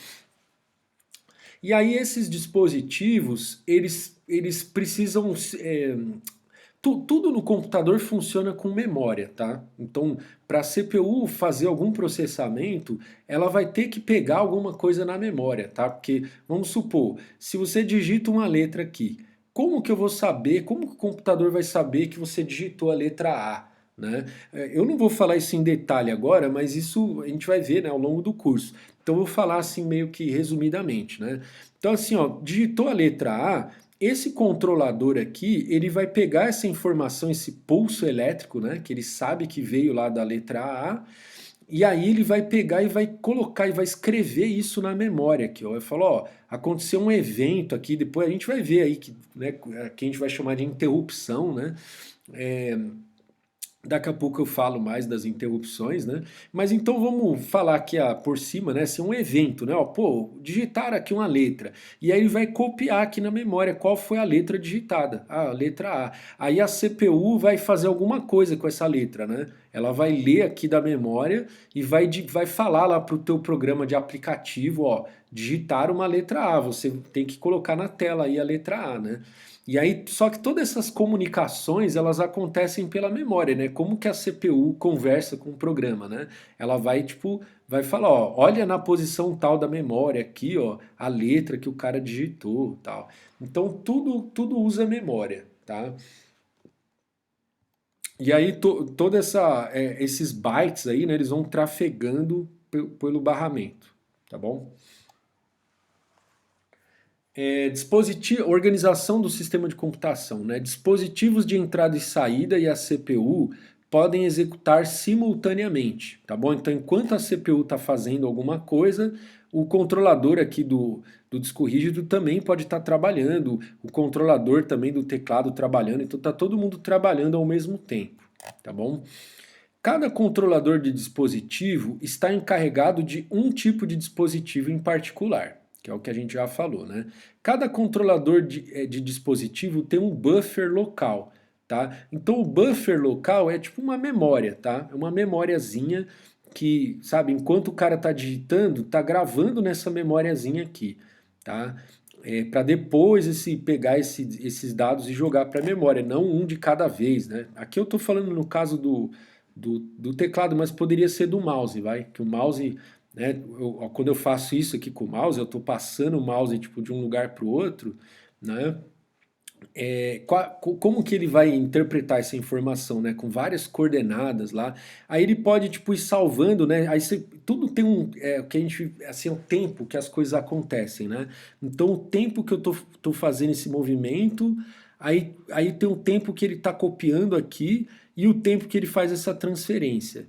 E aí esses dispositivos, eles precisam tudo no computador funciona com memória, tá? Então, para a CPU fazer algum processamento, ela vai ter que pegar alguma coisa na memória, tá? Porque, vamos supor, se você digita uma letra aqui, como que eu vou saber, como que o computador vai saber que você digitou a letra A, né? Eu não vou falar isso em detalhe agora, mas isso a gente vai ver, né, ao longo do curso. Então, eu vou falar assim meio que resumidamente, né? Então, assim, ó, digitou a letra A, esse controlador aqui, ele vai pegar essa informação, esse pulso elétrico, né, que ele sabe que veio lá da letra A, E aí ele vai pegar e vai colocar e vai escrever isso na memória aqui, ó. Ele falou, ó, aconteceu um evento aqui, depois a gente vai ver aí que, né, que a gente vai chamar de interrupção, né? É, daqui a pouco eu falo mais das interrupções, né? Mas então vamos falar aqui por cima, né? Assim, um evento, né? Ó, pô, digitar aqui uma letra. E aí ele vai copiar aqui na memória qual foi a letra digitada. Ah, a letra A. Aí a CPU vai fazer alguma coisa com essa letra, né? Ela vai ler aqui da memória e vai falar lá para o teu programa de aplicativo, ó, digitar uma letra A. Você tem que colocar na tela aí a letra A, né? E aí, só que todas essas comunicações, elas acontecem pela memória, né? Como que a CPU conversa com o programa, né? Ela vai, tipo, vai falar, ó, olha na posição tal da memória aqui, ó, a letra que o cara digitou, tal. Então, tudo usa memória, tá? E aí, esses bytes aí, né, eles vão trafegando pelo barramento, tá bom? Organização do sistema de computação, né? Dispositivos de entrada e saída e a CPU podem executar simultaneamente, tá bom? Então, enquanto a CPU está fazendo alguma coisa, o controlador aqui do disco rígido também pode estar trabalhando, o controlador também do teclado trabalhando, então está todo mundo trabalhando ao mesmo tempo, tá bom? Cada controlador de dispositivo está encarregado de um tipo de dispositivo em particular, que é o que a gente já falou, né? Cada controlador de dispositivo tem um buffer local, tá? Então o buffer local é tipo uma memória, tá? É uma memóriazinha que, sabe, enquanto o cara tá digitando, tá gravando nessa memóriazinha aqui, tá? Para depois pegar esses dados e jogar para a memória, não um de cada vez, né? Aqui eu estou falando no caso do teclado, mas poderia ser do mouse, vai? Que o mouse, né? Quando eu faço isso aqui com o mouse, eu estou passando o mouse tipo de um lugar para o outro, né? Como que ele vai interpretar essa informação, né? Com várias coordenadas lá. Aí ele pode, tipo, ir salvando, né? Tudo tem o que a gente, assim, é o tempo que as coisas acontecem, né? Então, o tempo que eu tô fazendo esse movimento, aí tem o tempo que ele tá copiando aqui e o tempo que ele faz essa transferência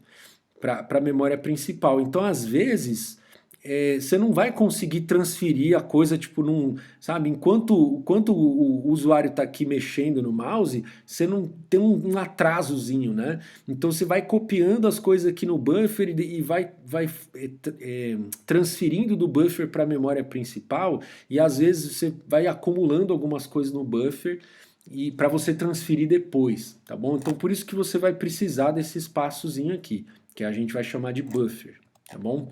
para a memória principal. Então, às vezes, você não vai conseguir transferir a coisa, tipo, sabe, enquanto o usuário está aqui mexendo no mouse, você não tem um atrasozinho, né? Então, você vai copiando as coisas aqui no buffer e transferindo do buffer para a memória principal, e às vezes você vai acumulando algumas coisas no buffer e para você transferir depois, tá bom? Então, por isso que você vai precisar desse espaçozinho aqui, que a gente vai chamar de buffer, tá bom?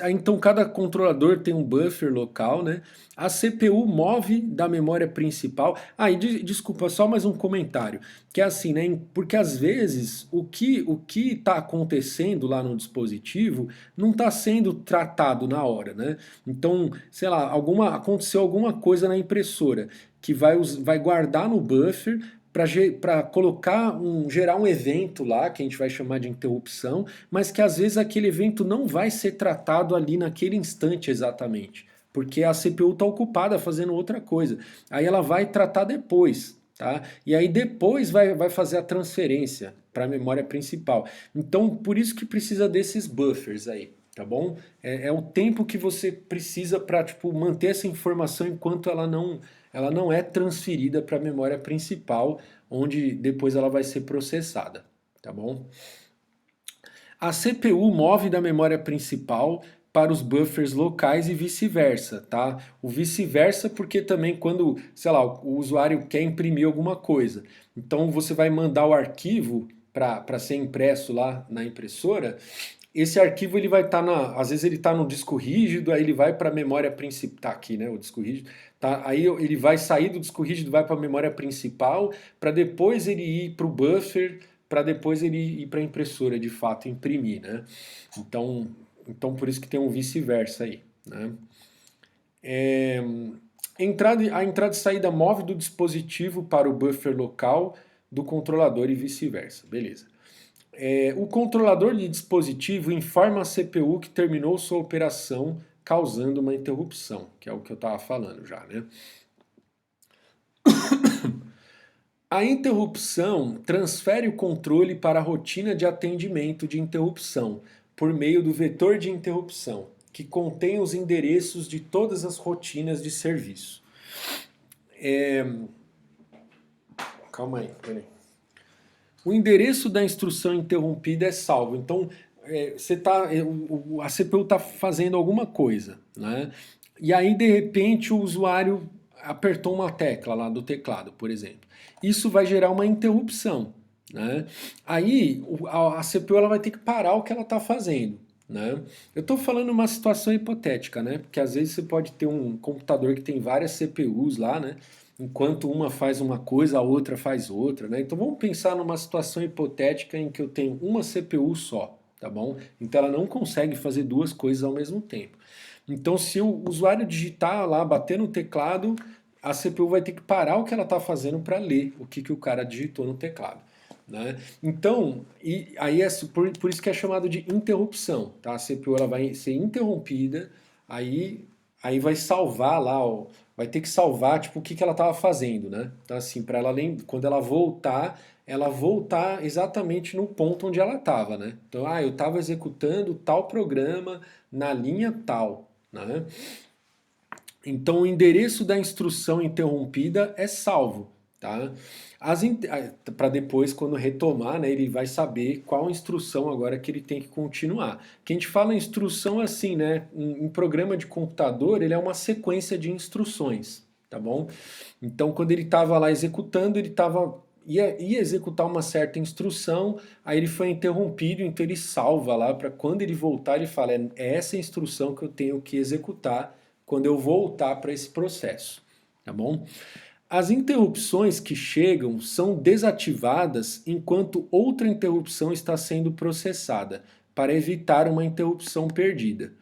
Então cada controlador tem um buffer local, né? A CPU move da memória principal. Desculpa, só mais um comentário, que é assim, né? Porque às vezes o que está acontecendo lá no dispositivo não está sendo tratado na hora, né? Então, sei lá, aconteceu alguma coisa na impressora que vai guardar no buffer para gerar um evento lá, que a gente vai chamar de interrupção, mas que às vezes aquele evento não vai ser tratado ali naquele instante exatamente, porque a CPU está ocupada fazendo outra coisa. Aí ela vai tratar depois, tá? E aí depois vai fazer a transferência para a memória principal. Então, por isso que precisa desses buffers aí, tá bom? É o tempo que você precisa para tipo, manter essa informação enquanto ela não é transferida para a memória principal, onde depois ela vai ser processada, tá bom? A CPU move da memória principal para os buffers locais e vice-versa, tá? O vice-versa porque também quando, sei lá, o usuário quer imprimir alguma coisa, então você vai mandar o arquivo para ser impresso lá na impressora. Esse arquivo ele vai estar às vezes ele está no disco rígido, aí ele vai para a memória principal, tá aqui, né, o disco rígido, tá? Aí ele vai sair do disco rígido, vai para a memória principal, para depois ele ir para o buffer, para depois ele ir para a impressora, de fato, imprimir, né? Então, por isso que tem um vice-versa aí, né? A entrada e saída move do dispositivo para o buffer local do controlador e vice-versa, beleza. O controlador de dispositivo informa a CPU que terminou sua operação, causando uma interrupção, que é o que eu estava falando já, né? A interrupção transfere o controle para a rotina de atendimento de interrupção, por meio do vetor de interrupção, que contém os endereços de todas as rotinas de serviço. Calma aí, peraí. O endereço da instrução interrompida é salvo. Então, a CPU está fazendo alguma coisa, né? E aí, de repente, o usuário apertou uma tecla lá do teclado, por exemplo. Isso vai gerar uma interrupção, né? Aí, a CPU ela vai ter que parar o que ela está fazendo, né? Eu estou falando uma situação hipotética, né? Porque às vezes você pode ter um computador que tem várias CPUs lá, né? Enquanto uma faz uma coisa, a outra faz outra, né? Então vamos pensar numa situação hipotética em que eu tenho uma CPU só, tá bom? Então ela não consegue fazer duas coisas ao mesmo tempo. Então se o usuário digitar lá, bater no teclado, a CPU vai ter que parar o que ela está fazendo para ler o que o cara digitou no teclado. Né? Então, aí por isso que é chamado de interrupção. Tá? A CPU ela vai ser interrompida, aí vai salvar lá, ó, vai ter que salvar tipo, o que ela estava fazendo. Né? Então, assim, para ela quando ela voltar exatamente no ponto onde ela estava. Né? Então, eu estava executando tal programa na linha tal. Né? Então o endereço da instrução interrompida é salvo, tá? Para depois, quando retomar, né, ele vai saber qual instrução agora que ele tem que continuar. Que a gente fala instrução assim, né? Em programa de computador, ele é uma sequência de instruções, tá bom? Então quando ele estava lá executando, ia executar uma certa instrução, aí ele foi interrompido, então ele salva lá para quando ele voltar, ele fala, é essa instrução que eu tenho que executar quando eu voltar para esse processo, tá bom? As interrupções que chegam são desativadas enquanto outra interrupção está sendo processada, para evitar uma interrupção perdida,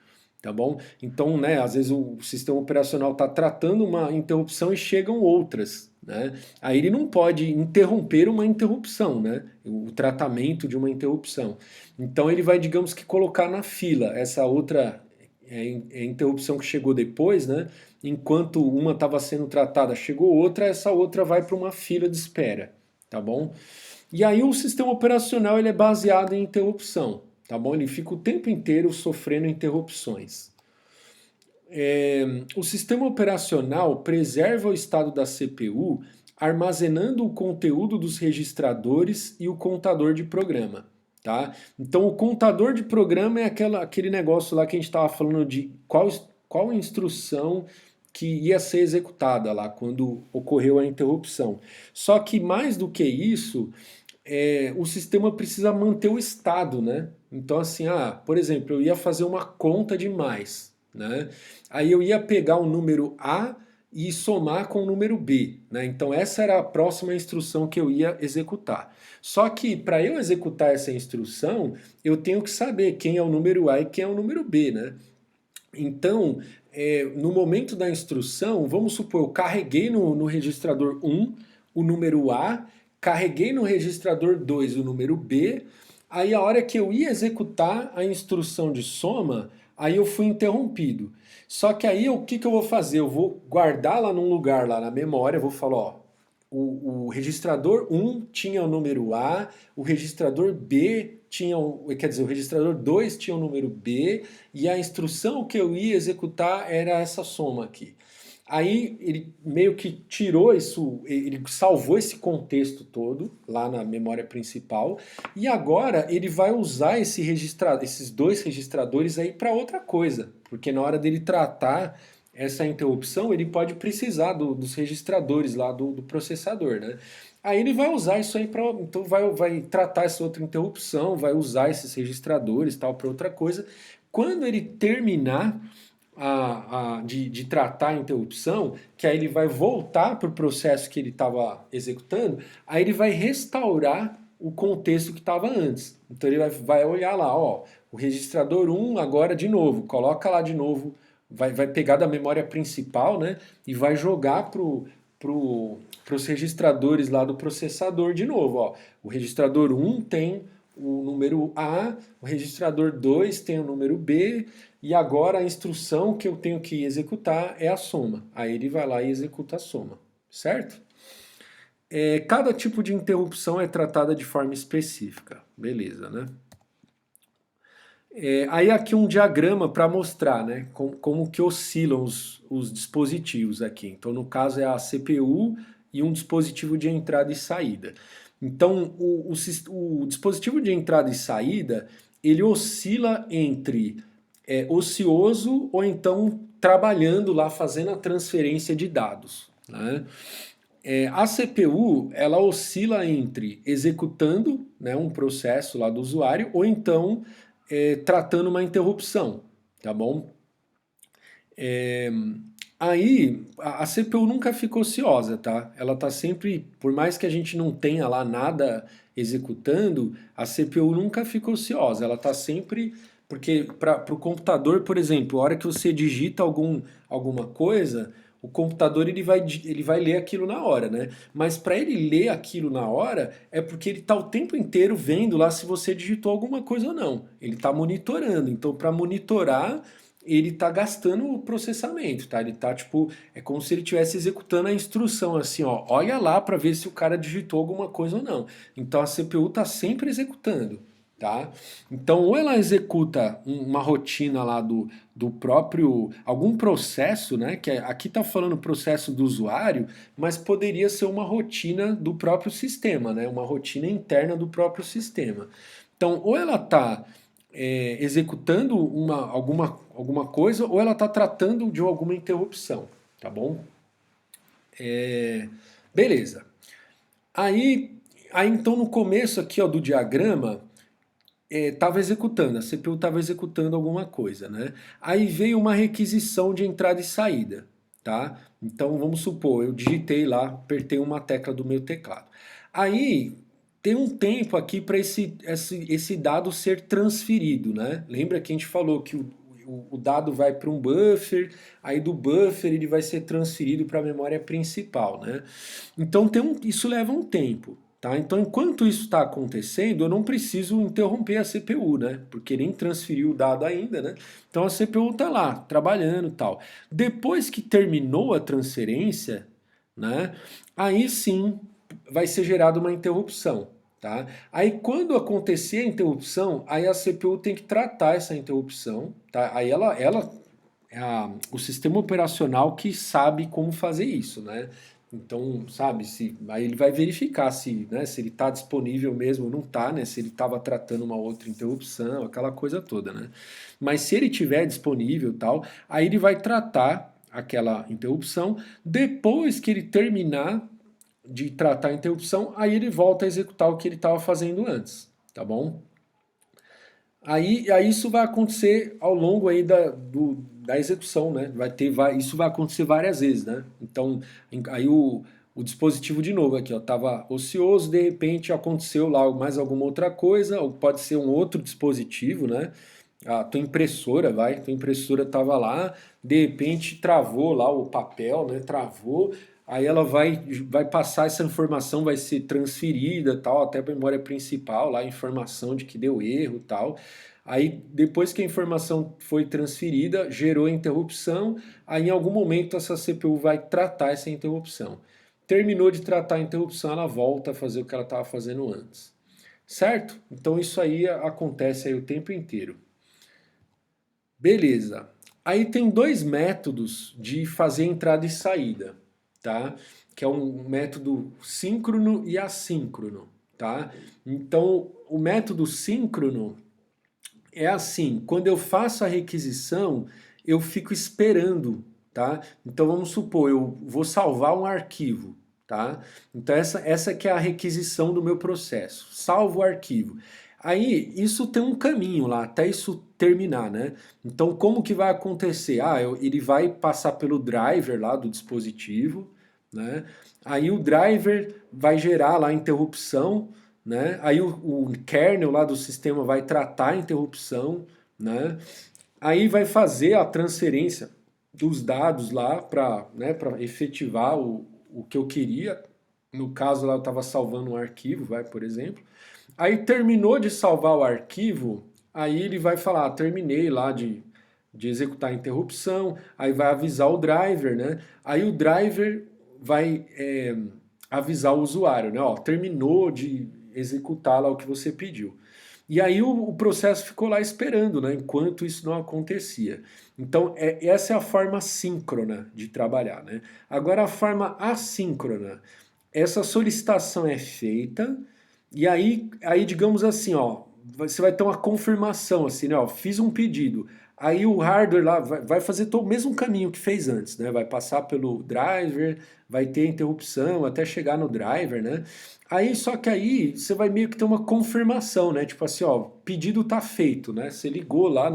tá bom? Então, né, às vezes o sistema operacional está tratando uma interrupção e chegam outras, né? Aí ele não pode interromper uma interrupção, né? O tratamento de uma interrupção. Então ele vai, digamos que, colocar na fila essa outra interrupção que chegou depois, né? Enquanto uma estava sendo tratada, chegou outra, essa outra vai para uma fila de espera, tá bom? E aí o sistema operacional ele é baseado em interrupção, tá bom? Ele fica o tempo inteiro sofrendo interrupções. O sistema operacional preserva o estado da CPU armazenando o conteúdo dos registradores e o contador de programa. Tá? Então o contador de programa é aquele negócio lá que a gente estava falando de qual instrução que ia ser executada lá quando ocorreu a interrupção. Só que mais do que isso, o sistema precisa manter o estado, né? Então assim, por exemplo, eu ia fazer uma conta de mais, né? Aí eu ia pegar o número A e somar com o número B, né? Então essa era a próxima instrução que eu ia executar. Só que para eu executar essa instrução, eu tenho que saber quem é o número A e quem é o número B, né? Então, no momento da instrução, vamos supor, eu carreguei no registrador 1 o número A, carreguei no registrador 2 o número B, aí a hora que eu ia executar a instrução de soma, aí eu fui interrompido. Só que aí o que eu vou fazer? Eu vou guardar lá num lugar, lá na memória, vou falar, ó, o registrador 1 tinha o número A, o registrador B tinha, quer dizer, o registrador 2 tinha o número B, e a instrução que eu ia executar era essa soma aqui. Aí ele meio que tirou isso, ele salvou esse contexto todo lá na memória principal, e agora ele vai usar esses dois registradores aí para outra coisa, porque na hora dele tratar essa interrupção, ele pode precisar dos registradores lá do processador, né? Aí ele vai usar isso aí para, então vai tratar essa outra interrupção, vai usar esses registradores tal para outra coisa. Quando ele terminar de tratar a interrupção, que aí ele vai voltar para o processo que ele estava executando, aí ele vai restaurar o contexto que estava antes. Então ele vai olhar lá, ó, o registrador 1 agora de novo, coloca lá de novo, vai pegar da memória principal, né, e vai jogar para os registradores lá do processador de novo. Ó. O registrador 1 tem o número A, o registrador 2 tem o número B, e agora a instrução que eu tenho que executar é a soma. Aí ele vai lá e executa a soma, certo? Cada tipo de interrupção é tratada de forma específica, beleza, né? Aí aqui um diagrama para mostrar, né, como que oscilam os dispositivos aqui. Então, no caso é a CPU e um dispositivo de entrada e saída. Então, o dispositivo de entrada e saída, ele oscila entre ocioso ou então trabalhando lá, fazendo a transferência de dados, né? A CPU, ela oscila entre executando, né, um processo lá do usuário ou então tratando uma interrupção, tá bom? É, Aí a CPU nunca fica ociosa, tá? Ela tá sempre, por mais que a gente não tenha lá nada executando, a CPU nunca fica ociosa, ela tá sempre. Porque para o computador, por exemplo, a hora que você digita alguma coisa, o computador ele vai ler aquilo na hora, né? Mas para ele ler aquilo na hora, é porque ele está o tempo inteiro vendo lá se você digitou alguma coisa ou não. Ele está monitorando. Então, para monitorar, ele tá gastando o processamento, tá? Ele tá tipo, é como se ele estivesse executando a instrução assim, ó, olha lá para ver se o cara digitou alguma coisa ou não. Então a CPU tá sempre executando, tá? Então ou ela executa uma rotina lá do próprio, algum processo, né? Aqui tá falando processo do usuário, mas poderia ser uma rotina do próprio sistema, né? Uma rotina interna do próprio sistema. Então ou ela tá executando alguma coisa ou ela está tratando de alguma interrupção, tá bom? É, beleza. Aí, aí então no começo aqui ó, do diagrama estava executando, a CPU estava executando alguma coisa, né? Aí veio uma requisição de entrada e saída, tá? Então vamos supor, eu digitei lá, apertei uma tecla do meu teclado. Aí tem um tempo aqui para esse dado ser transferido, né? Lembra que a gente falou que o dado vai para um buffer, aí do buffer ele vai ser transferido para a memória principal, né? Então isso leva um tempo. Tá? Então, enquanto isso está acontecendo, eu não preciso interromper a CPU, né? Porque nem transferiu o dado ainda, né? Então a CPU está lá, trabalhando e tal. Depois que terminou a transferência, né? Aí sim vai ser gerada uma interrupção, tá? Aí quando acontecer a interrupção, aí a CPU tem que tratar essa interrupção, tá? Aí ela é o sistema operacional que sabe como fazer isso, né? Então, sabe, aí ele vai verificar se, né, se ele está disponível mesmo ou não está, né? Se ele estava tratando uma outra interrupção, aquela coisa toda, né? Mas se ele tiver disponível e tal, aí ele vai tratar aquela interrupção. Depois que ele terminar de tratar a interrupção, aí ele volta a executar o que ele estava fazendo antes, tá bom? Aí isso vai acontecer ao longo aí da execução, né? Isso vai acontecer várias vezes, né? Então, aí o dispositivo de novo aqui, ó, tava ocioso, de repente aconteceu lá mais alguma outra coisa, ou pode ser um outro dispositivo, né? A tua impressora tava lá, de repente travou lá o papel, né? Travou, aí ela vai passar essa informação, vai ser transferida, tal, até para a memória principal, lá a informação de que deu erro, tal. Aí depois que a informação foi transferida, gerou a interrupção, aí em algum momento essa CPU vai tratar essa interrupção. Terminou de tratar a interrupção, ela volta a fazer o que ela estava fazendo antes. Certo? Então isso aí acontece aí o tempo inteiro. Beleza. Aí tem dois métodos de fazer entrada e saída, tá? Que é um método síncrono e assíncrono, tá? Então, o método síncrono é assim, quando eu faço a requisição, eu fico esperando, tá? Então vamos supor, eu vou salvar um arquivo, tá? Então essa que é a requisição do meu processo. Salvo o arquivo. Aí isso tem um caminho lá, até isso terminar, né? Então como que vai acontecer? Ele vai passar pelo driver lá do dispositivo, né? Aí o driver vai gerar lá a interrupção, né? Aí o kernel lá do sistema vai tratar a interrupção, né? Aí vai fazer a transferência dos dados lá para, né, para efetivar o que eu queria. No caso lá eu estava salvando um arquivo, vai, por exemplo. Aí terminou de salvar o arquivo, aí ele vai falar, terminei lá de executar a interrupção, aí vai avisar o driver, né? Aí o driver vai avisar o usuário, né? Ó, terminou de executar lá o que você pediu. E aí o processo ficou lá esperando, né? Enquanto isso não acontecia. Então, essa é a forma síncrona de trabalhar, né? Agora, a forma assíncrona, essa solicitação é feita, e aí digamos assim, ó, você vai ter uma confirmação, assim, né? Ó, fiz um pedido. Aí o hardware lá vai fazer todo o mesmo caminho que fez antes, né? Vai passar pelo driver, vai ter interrupção até chegar no driver, né? Aí, só que aí você vai meio que ter uma confirmação, né? Tipo assim, ó, pedido tá feito, né? Você ligou lá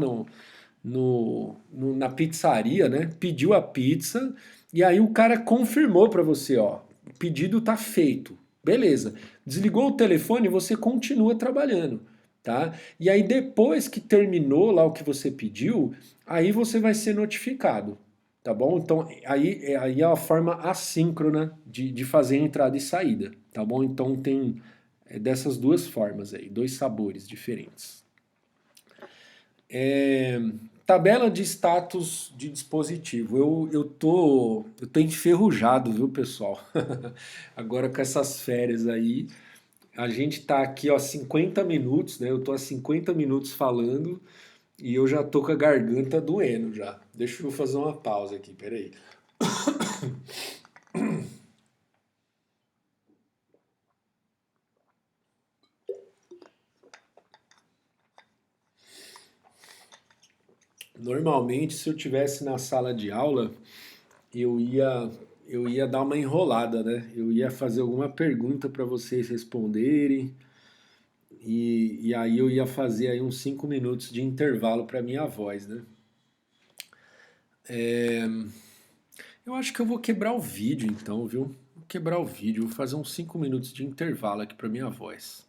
na pizzaria, né? Pediu a pizza e aí o cara confirmou para você, ó, o pedido tá feito. Beleza. Desligou o telefone, você continua trabalhando, tá? E aí depois que terminou lá o que você pediu, aí você vai ser notificado, tá bom? Então aí é a forma assíncrona de fazer entrada e saída, tá bom? Então tem dessas duas formas aí, dois sabores diferentes. É, tabela de status de dispositivo. Eu tô enferrujado, viu, pessoal? Agora com essas férias aí, a gente tá aqui, ó, 50 minutos, né? Eu tô há 50 minutos falando e eu já tô com a garganta doendo já. Deixa eu fazer uma pausa aqui, peraí. Normalmente, se eu tivesse na sala de aula, eu ia eu ia dar uma enrolada, né? Eu ia fazer alguma pergunta para vocês responderem. E aí eu ia fazer aí uns 5 minutos de intervalo para minha voz, né? Eu acho que eu vou quebrar o vídeo então, viu? Vou quebrar o vídeo, vou fazer uns 5 minutos de intervalo aqui para minha voz.